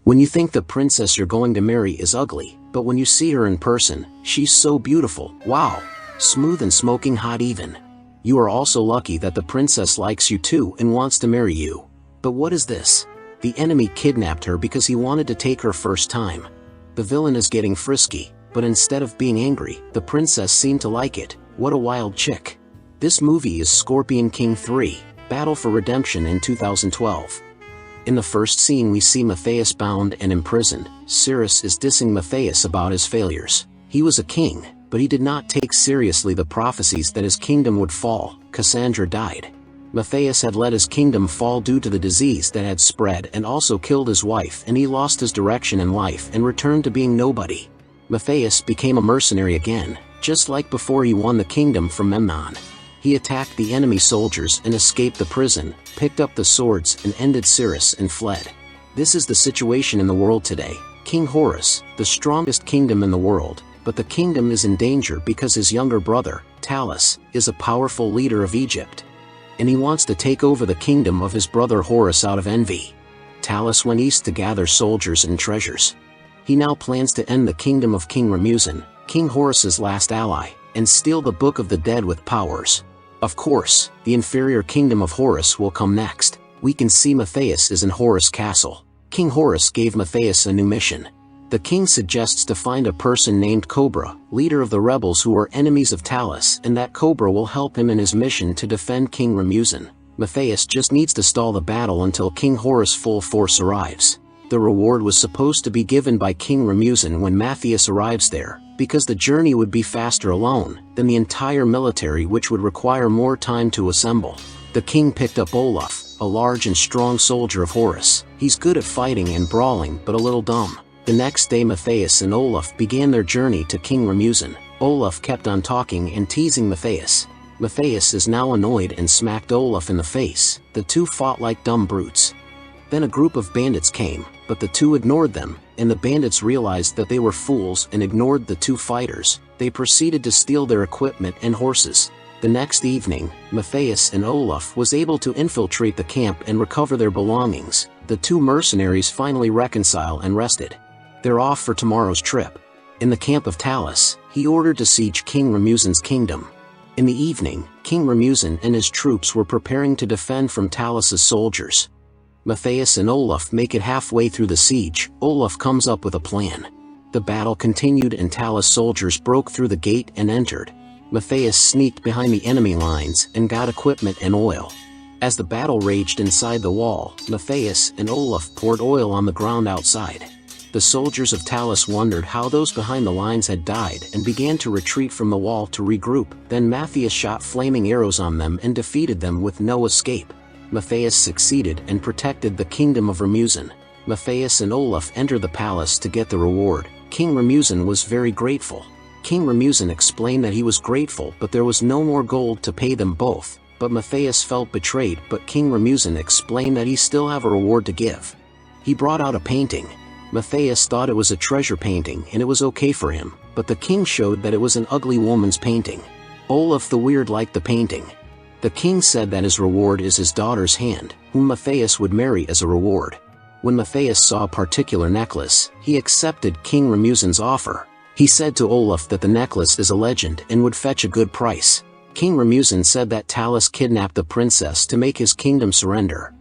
When you think the princess you're going to marry is ugly, but when you see her in person, she's so beautiful, wow! Smooth and smoking hot even. You are also lucky that the princess likes you too and wants to marry you. But what is this? The enemy kidnapped her because he wanted to take her first time. The villain is getting frisky, but instead of being angry, the princess seemed to like it. What a wild chick. This movie is Scorpion King 3, Battle for Redemption in 2012. In the first scene we see Mathayus bound and imprisoned. Cyrus is dissing Mathayus about his failures. He was a king, but he did not take seriously the prophecies that his kingdom would fall. Cassandra died. Mathayus had let his kingdom fall due to the disease that had spread and also killed his wife, and he lost his direction in life and returned to being nobody. Mathayus became a mercenary again, just like before he won the kingdom from Memnon. He attacked the enemy soldiers and escaped the prison, picked up the swords and ended Cyrus and fled. This is the situation in the world today. King Horus, the strongest kingdom in the world, but the kingdom is in danger because his younger brother, Talus, is a powerful leader of Egypt. And he wants to take over the kingdom of his brother Horus out of envy. Talus went east to gather soldiers and treasures. He now plans to end the kingdom of King Ramusin, King Horus's last ally, and steal the Book of the Dead with powers. Of course, the inferior kingdom of Horus will come next. We can see Mathayus is in Horus Castle. King Horus gave Mathayus a new mission. The king suggests to find a person named Cobra, leader of the rebels who are enemies of Talus, and that Cobra will help him in his mission to defend King Ramusin. Mathayus just needs to stall the battle until King Horus' full force arrives. The reward was supposed to be given by King Ramusin when Mathayus arrives there, because the journey would be faster alone than the entire military, which would require more time to assemble. The king picked up Olaf, a large and strong soldier of Horus. He's good at fighting and brawling but a little dumb. The next day Mathayus and Olaf began their journey to King Ramusin. Olaf kept on talking and teasing Mathayus. Mathayus is now annoyed and smacked Olaf in the face. The two fought like dumb brutes. Then a group of bandits came, but the two ignored them, and the bandits realized that they were fools and ignored the two fighters. They proceeded to steal their equipment and horses. The next evening, Mathayus and Olaf was able to infiltrate the camp and recover their belongings. The two mercenaries finally reconcile and rested. They're off for tomorrow's trip. In the camp of Talus, he ordered to siege King Ramusin's kingdom. In the evening, King Ramusin and his troops were preparing to defend from Talus's soldiers. Mathayus and Olaf make it halfway through the siege. Olaf comes up with a plan. The battle continued and Talus soldiers broke through the gate and entered. Mathayus sneaked behind the enemy lines and got equipment and oil. As the battle raged inside the wall, Mathayus and Olaf poured oil on the ground outside. The soldiers of Talus wondered how those behind the lines had died and began to retreat from the wall to regroup. Then Mathayus shot flaming arrows on them and defeated them with no escape. Mathayus succeeded and protected the kingdom of Ramusin. Mathayus and Olaf entered the palace to get the reward. King Ramusin was very grateful. King Ramusin explained that he was grateful but there was no more gold to pay them both. But Mathayus felt betrayed, but King Ramusin explained that he still have a reward to give. He brought out a painting. Mathayus thought it was a treasure painting and it was okay for him, but the king showed that it was an ugly woman's painting. Olaf the Weird liked the painting. The king said that his reward is his daughter's hand, whom Mathayus would marry as a reward. When Mathayus saw a particular necklace, he accepted King Ramusin's offer. He said to Olaf that the necklace is a legend and would fetch a good price. King Ramusin said that Talus kidnapped the princess to make his kingdom surrender.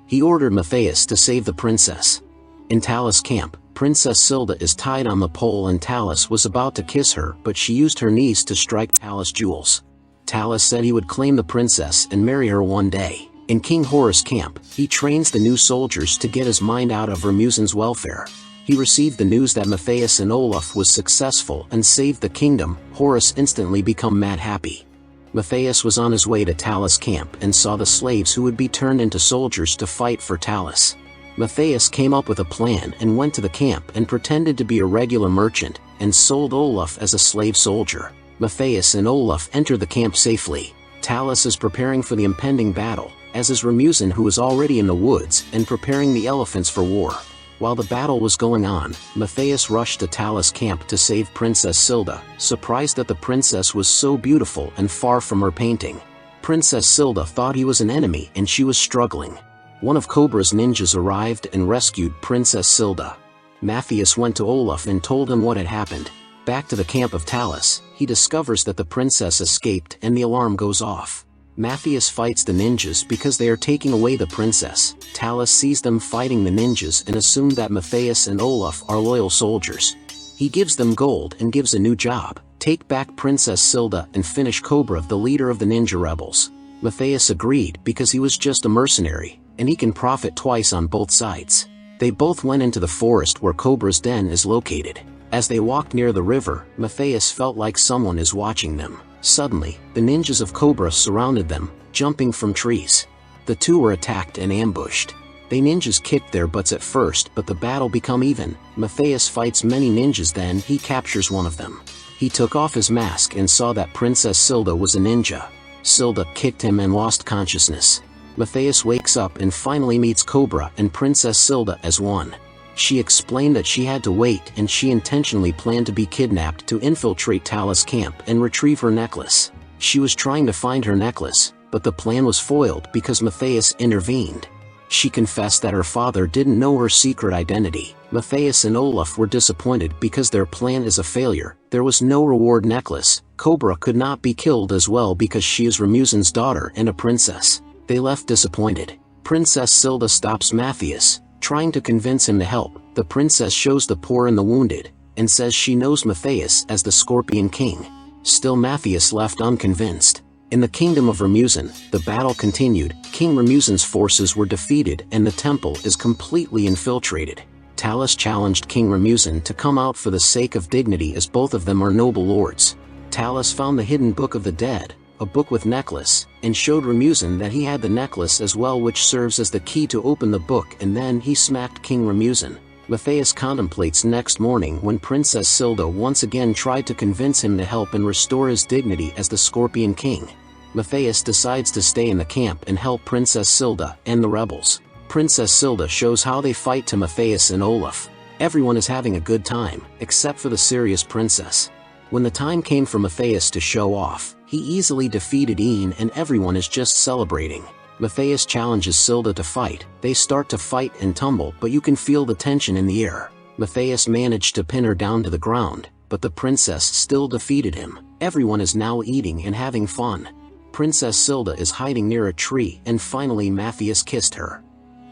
He ordered Mathayus to save the princess. In Talus' camp, Princess Silda is tied on the pole and Talus was about to kiss her, but she used her knees to strike Talus' jewels. Talus said he would claim the princess and marry her one day. In King Horus' camp, he trains the new soldiers to get his mind out of Ramusin's welfare. He received the news that Mathayus and Olaf was successful and saved the kingdom. Horus instantly became mad happy. Mathayus was on his way to Talus' camp and saw the slaves who would be turned into soldiers to fight for Talus. Mathayus came up with a plan and went to the camp and pretended to be a regular merchant and sold Olaf as a slave soldier. Mathayus and Olaf entered the camp safely. Talus is preparing for the impending battle, as is Ramusin, who is already in the woods and preparing the elephants for war. While the battle was going on, Mathayus rushed to Talus' camp to save Princess Silda, surprised that the princess was so beautiful and far from her painting. Princess Silda thought he was an enemy and she was struggling. One of Cobra's ninjas arrived and rescued Princess Silda. Mathayus went to Olaf and told him what had happened. Back to the camp of Talus, he discovers that the princess escaped and the alarm goes off. Mathayus fights the ninjas because they are taking away the princess. Talus sees them fighting the ninjas and assumed that Mathayus and Olaf are loyal soldiers. He gives them gold and gives a new job: take back Princess Silda and finish Cobra, the leader of the ninja rebels. Mathayus agreed because he was just a mercenary, and he can profit twice on both sides. They both went into the forest where Cobra's den is located. As they walked near the river, Mathayus felt like someone is watching them. Suddenly, the ninjas of Cobra surrounded them, jumping from trees. The two were attacked and ambushed. They ninjas kicked their butts at first, but the battle become even. Mathayus fights many ninjas, then he captures one of them. He took off his mask and saw that Princess Silda was a ninja. Silda kicked him and lost consciousness. Mathayus wakes up and finally meets Cobra and Princess Silda as one. She explained that she had to wait and she intentionally planned to be kidnapped to infiltrate Talus' camp and retrieve her necklace. She was trying to find her necklace, but the plan was foiled because Mathayus intervened. She confessed that her father didn't know her secret identity. Mathayus and Olaf were disappointed because their plan is a failure. There was no reward necklace. Cobra could not be killed as well because she is Ramuzin's daughter and a princess. They left disappointed. Princess Silda stops Mathayus, trying to convince him to help. The princess shows the poor and the wounded, and says she knows Mathayus as the Scorpion King. Still, Mathayus left unconvinced. In the kingdom of Ramuzin, the battle continued. King Ramuzin's forces were defeated and the temple is completely infiltrated. Talus challenged King Ramuzin to come out for the sake of dignity, as both of them are noble lords. Talus found the hidden Book of the Dead, a book with necklace, and showed Ramuzin that he had the necklace as well, which serves as the key to open the book, and then he smacked King Ramuzin. Mathayus contemplates next morning when Princess Silda once again tried to convince him to help and restore his dignity as the Scorpion King. Mathayus decides to stay in the camp and help Princess Silda and the rebels. Princess Silda shows how they fight to Mathayus and Olaf. Everyone is having a good time, except for the serious princess. When the time came for Mathayus to show off, he easily defeated Ian and everyone is just celebrating. Mathayus challenges Silda to fight. They start to fight and tumble, but you can feel the tension in the air. Mathayus managed to pin her down to the ground, but the princess still defeated him. Everyone is now eating and having fun. Princess Silda is hiding near a tree and finally Mathayus kissed her.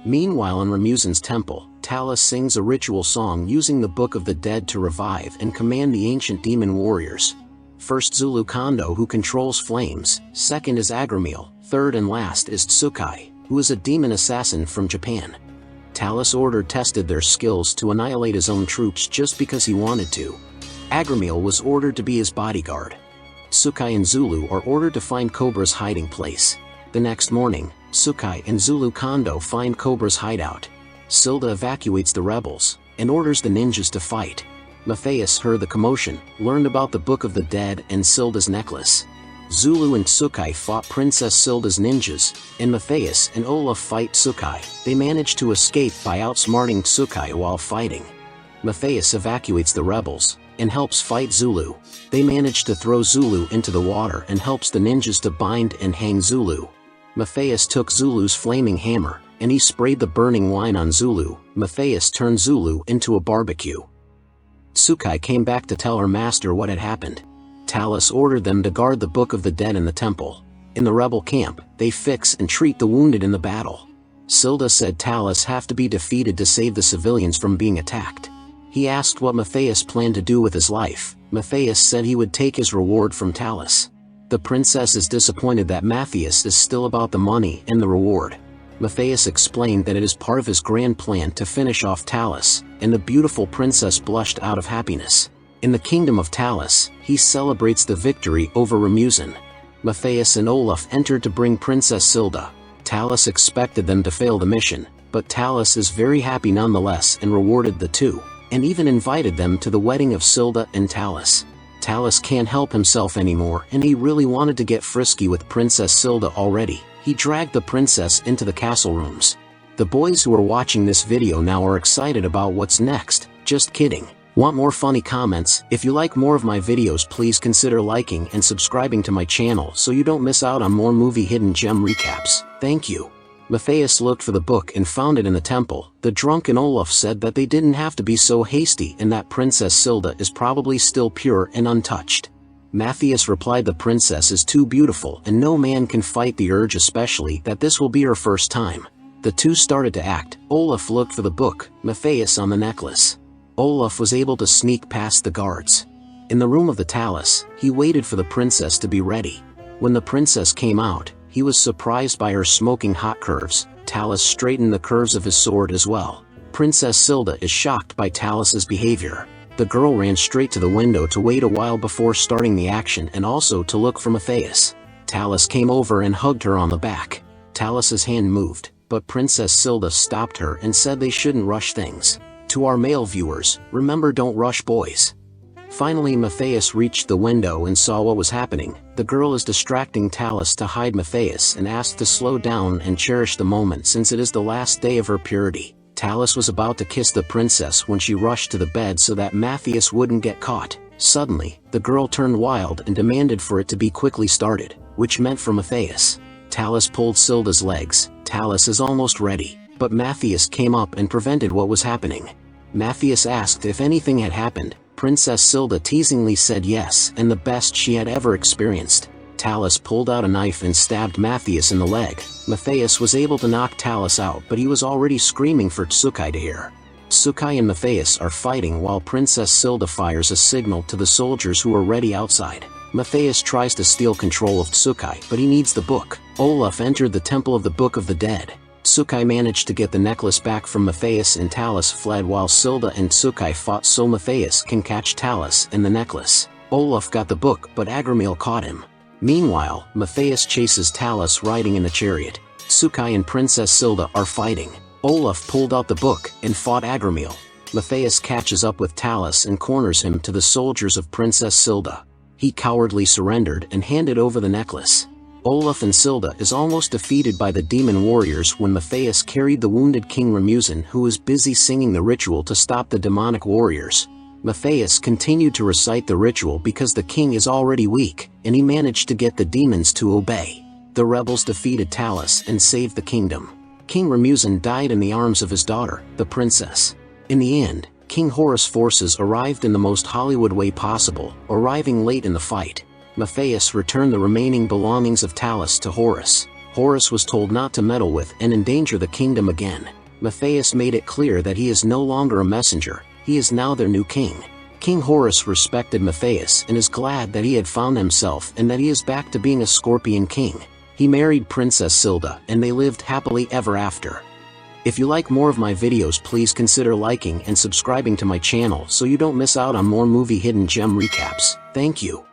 Meanwhile, in Ramuzin's temple, Talus sings a ritual song using the Book of the Dead to revive and command the ancient demon warriors. First Zulu Kondo, who controls flames. Second is Agramiel. Third and last is Tsukai, who is a demon assassin from Japan. Talus tested their skills to annihilate his own troops just because he wanted to. Agramiel was ordered to be his bodyguard. Tsukai and Zulu are ordered to find Cobra's hiding place. The next morning, Tsukai and Zulu Kondo find Cobra's hideout. Silda evacuates the rebels and orders the ninjas to fight. Mathayus heard the commotion, learned about the Book of the Dead and Silda's necklace. Zulu and Tsukai fought Princess Silda's ninjas, and Mathayus and Olaf fight Tsukai. They manage to escape by outsmarting Tsukai while fighting. Mathayus evacuates the rebels and helps fight Zulu. They manage to throw Zulu into the water and helps the ninjas to bind and hang Zulu. Mathayus took Zulu's flaming hammer, and he sprayed the burning wine on Zulu. Mathayus turned Zulu into a barbecue. Tsukai came back to tell her master what had happened. Talus ordered them to guard the Book of the Dead in the temple. In the rebel camp, they fix and treat the wounded in the battle. Silda said Talus have to be defeated to save the civilians from being attacked. He asked what Mathayus planned to do with his life. Mathayus said he would take his reward from Talus. The princess is disappointed that Mathayus is still about the money and the reward. Mathayus explained that it is part of his grand plan to finish off Talus, and the beautiful princess blushed out of happiness. In the kingdom of Talus, he celebrates the victory over Ramuzin. Mathayus and Olaf entered to bring Princess Silda. Talus expected them to fail the mission, but Talus is very happy nonetheless and rewarded the two, and even invited them to the wedding of Silda and Talus. Talus can't help himself anymore and he really wanted to get frisky with Princess Silda already. He dragged the princess into the castle rooms. The boys who are watching this video now are excited about what's next. Just kidding. Want more funny comments? If you like more of my videos, please consider liking and subscribing to my channel so you don't miss out on more movie hidden gem recaps. Thank you. Mathayus looked for the book and found it in the temple. The drunken Olaf said that they didn't have to be so hasty and that Princess Silda is probably still pure and untouched. Mathayus replied the princess is too beautiful and no man can fight the urge, especially that this will be her first time. The two started to act. Olaf looked for the book, Mathayus on the necklace. Olaf was able to sneak past the guards. In the room of the talus, he waited for the princess to be ready. When the princess came out, he was surprised by her smoking hot curves. Talus straightened the curves of his sword as well. Princess Silda is shocked by Talus's behavior. The girl ran straight to the window to wait a while before starting the action and also to look for Mathayus. Talus came over and hugged her on the back. Talus's hand moved, but Princess Silda stopped her and said they shouldn't rush things. To our male viewers, remember, don't rush boys. Finally Mathayus reached the window and saw what was happening. The girl is distracting Talus to hide Mathayus and asked to slow down and cherish the moment since it is the last day of her purity. Talus was about to kiss the princess when she rushed to the bed so that Mathayus wouldn't get caught. Suddenly, the girl turned wild and demanded for it to be quickly started, which meant for Mathayus. Talus pulled Silda's legs. Talus is almost ready, but Mathayus came up and prevented what was happening. Mathayus asked if anything had happened. Princess Silda teasingly said yes and the best she had ever experienced. Talus pulled out a knife and stabbed Mathayus in the leg. Mathayus was able to knock Talus out, but he was already screaming for Tsukai to hear. Tsukai and Mathayus are fighting while Princess Silda fires a signal to the soldiers who are ready outside. Mathayus tries to steal control of Tsukai, but he needs the book. Olaf entered the Temple of the Book of the Dead. Tsukai managed to get the necklace back from Mathayus and Talus fled while Silda and Tsukai fought so Mathayus can catch Talus and the necklace. Olaf got the book, but Agramil caught him. Meanwhile, Mathayus chases Talus riding in the chariot. Tsukai and Princess Silda are fighting. Olaf pulled out the book and fought Agramil. Mathayus catches up with Talus and corners him to the soldiers of Princess Silda. He cowardly surrendered and handed over the necklace. Olaf and Silda is almost defeated by the demon warriors when Mathayus carried the wounded King Ramusin, who was busy singing the ritual to stop the demonic warriors. Mathayus continued to recite the ritual because the king is already weak, and he managed to get the demons to obey. The rebels defeated Talus and saved the kingdom. King Ramusin died in the arms of his daughter, the princess. In the end, King Horus' forces arrived in the most Hollywood way possible, arriving late in the fight. Mathayus returned the remaining belongings of Talus to Horus. Horus was told not to meddle with and endanger the kingdom again. Mathayus made it clear that he is no longer a messenger, he is now their new king. King Horus respected Mathayus and is glad that he had found himself and that he is back to being a scorpion king. He married Princess Silda and they lived happily ever after. If you like more of my videos, please consider liking and subscribing to my channel so you don't miss out on more movie hidden gem recaps. Thank you.